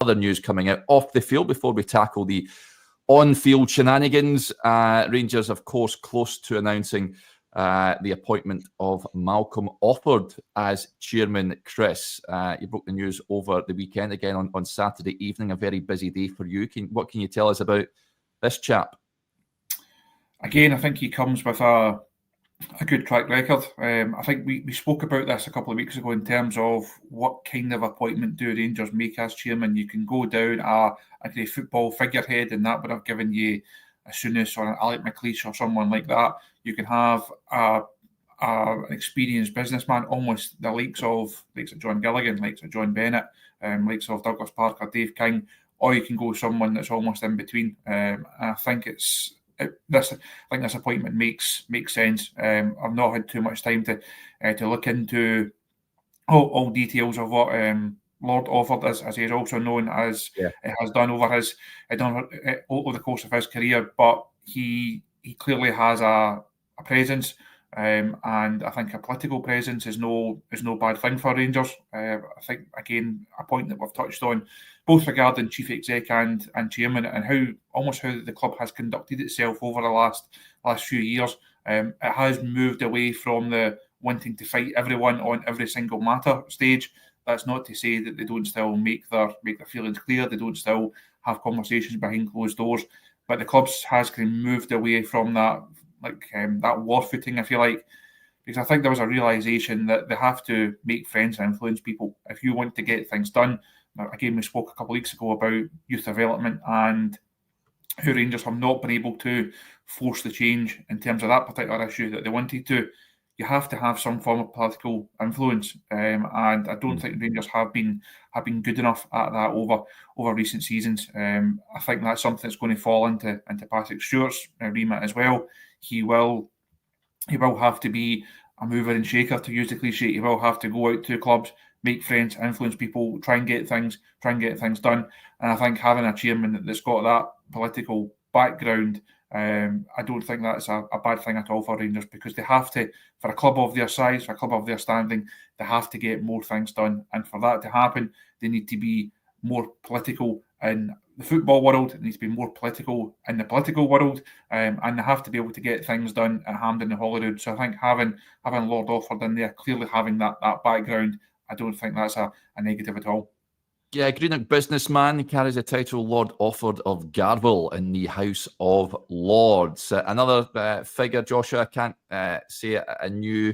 other news coming out off the field before we tackle the on-field shenanigans. Rangers, of course, close to announcing the appointment of Malcolm Offord as chairman. Chris, you broke the news over the weekend again on Saturday evening, a very busy day for you. What can you tell us about this chap? Again, I think he comes with a good track record. I think we spoke about this a couple of weeks ago in terms of what kind of appointment do Rangers make as chairman. You can go down a football figurehead, and that would have given you a Souness or an Alec McLeish or someone like that. You can have an experienced businessman, almost the likes of John Gilligan, likes of John Bennett, likes of Douglas Parker, Dave King, or you can go someone that's almost in between. I think this appointment makes sense. I've not had too much time to look into all details of what Lord Offord, as he is also known as, has done over the course of his career. But he clearly has a presence, and I think a political presence is no bad thing for Rangers. I think, again, a point that we've touched on, both regarding chief exec and chairman, and how the club has conducted itself over the last few years. It has moved away from the wanting to fight everyone on every single matter stage. That's not to say that they don't still make their feelings clear. They don't still have conversations behind closed doors. But the club has kind of moved away from that, that war footing, if you like, because I think there was a realisation that they have to make friends and influence people if you want to get things done. Again, we spoke a couple of weeks ago about youth development and how Rangers have not been able to force the change in terms of that particular issue that they wanted to. You have to have some form of political influence, and I don't think Rangers have been good enough at that over recent seasons. I think that's something that's going to fall into Patrick Stewart's remit as well. He will have to be a mover and shaker, to use the cliche. He will have to go out to clubs, make friends, influence people, try and get things done. And I think having a chairman that's got that political background, I don't think that's a bad thing at all for Rangers, because they have to, for a club of their size, for a club of their standing, they have to get more things done. And for that to happen, they need to be more political in the football world. It needs to be more political in the political world, and they have to be able to get things done at Hampden and Holyrood. So I think having Lord Offord in there, clearly having that background, I don't think that's a negative at all. Yeah, Greenock businessman. He carries the title Lord Offord of Garwell in the House of Lords. Another figure, Joshua, I can't say I knew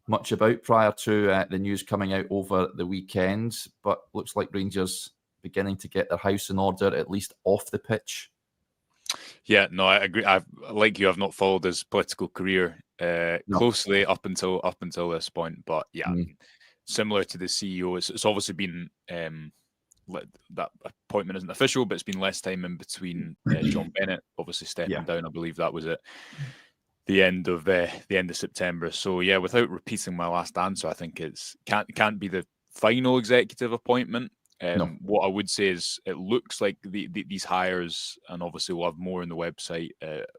much about prior to the news coming out over the weekend, but looks like Rangers beginning to get their house in order, at least off the pitch. Yeah, no, I agree. I've not followed his political career closely up until this point, but yeah, similar to the CEO, it's obviously been that appointment isn't official, but it's been less time in between. John Bennett obviously stepping down. I believe that was at the end of September. So yeah, without repeating my last answer, I think it can't be the final executive appointment. No. What I would say is it looks like these hires, and obviously we'll have more on the website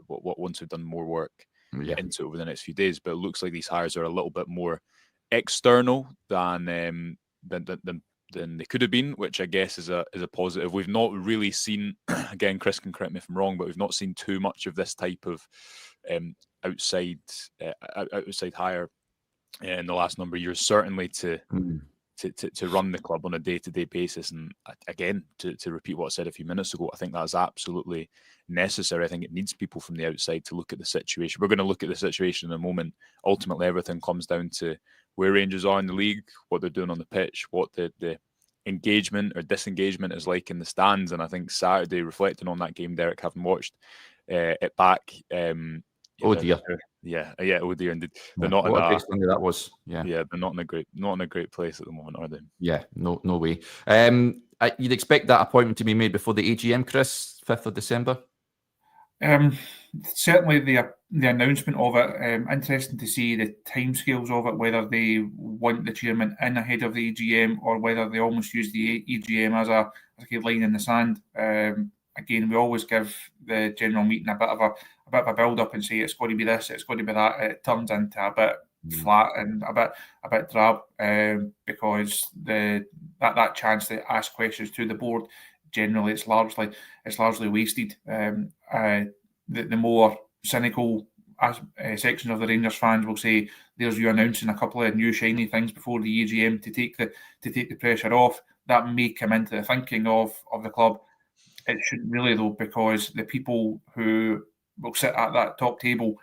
once we've done more work into it over the next few days, but it looks like these hires are a little bit more external than they could have been, which I guess is a positive. We've not really seen, again, Chris can correct me if I'm wrong, but we've not seen too much of this type of outside hire in the last number of years, certainly to run the club on a day-to-day basis. And again, to repeat what I said a few minutes ago, I think that's absolutely necessary. I think it needs people from the outside to look at the situation. We're going to look at the situation in a moment. Ultimately, everything comes down to where Rangers are in the league, what they're doing on the pitch, what the engagement or disengagement is like in the stands. And I think Saturday, reflecting on that game, Derek, having watched it back, oh dear. Oh dear, indeed. They're not what a great Sunday that was. Yeah, they're not in a great place at the moment, are they? Yeah, no way. You'd expect that appointment to be made before the AGM, Chris, 5th of December? Certainly the announcement of it. Interesting to see the timescales of it, whether they want the chairman in ahead of the AGM or whether they almost use the AGM as a line in the sand. Again, we always give the general meeting a bit of a build up and say it's going to be this, it's going to be that. It turns into a bit flat and a bit drab because that chance to ask questions to the board generally it's largely wasted. The more cynical sections of the Rangers fans will say, "There's you announcing a couple of new shiny things before the AGM to take the pressure off." That may come into the thinking of the club. It shouldn't really though, because the people who will sit at that top table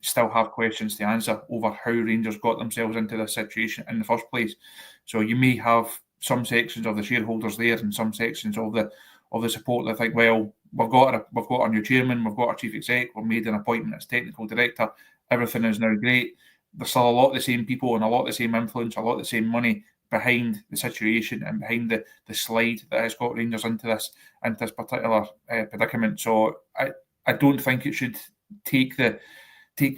still have questions to answer over how Rangers got themselves into this situation in the first place. So you may have some sections of the shareholders there and some sections of the support that think, well, we've got our new chairman, we've got our chief exec, we've made an appointment as technical director, everything is now great. There's still a lot of the same people and a lot of the same influence, a lot of the same money behind the situation and behind the slide that has got Rangers into this particular predicament. So I don't think it should take the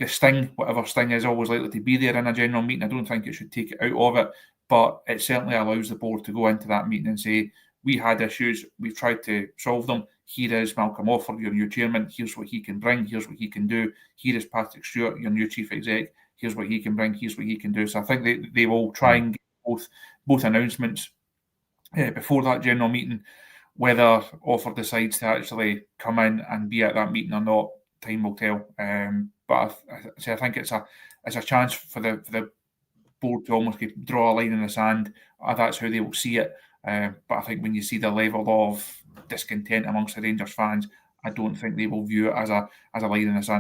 sting, whatever sting is always likely to be there in a general meeting. I don't think it should take it out of it, but it certainly allows the board to go into that meeting and say, we had issues, we've tried to solve them. Here is Malcolm Offord, your new chairman. Here's what he can bring. Here's what he can do. Here is Patrick Stewart, your new chief exec. Here's what he can bring. Here's what he can do. So I think they will try and get both announcements before that general meeting. Whether Offord decides to actually come in and be at that meeting or not, time will tell. But I think it's a chance for the board to almost draw a line in the sand. That's how they will see it. But I think when you see the level of discontent amongst the Rangers fans, I don't think they will view it as a line in the sand.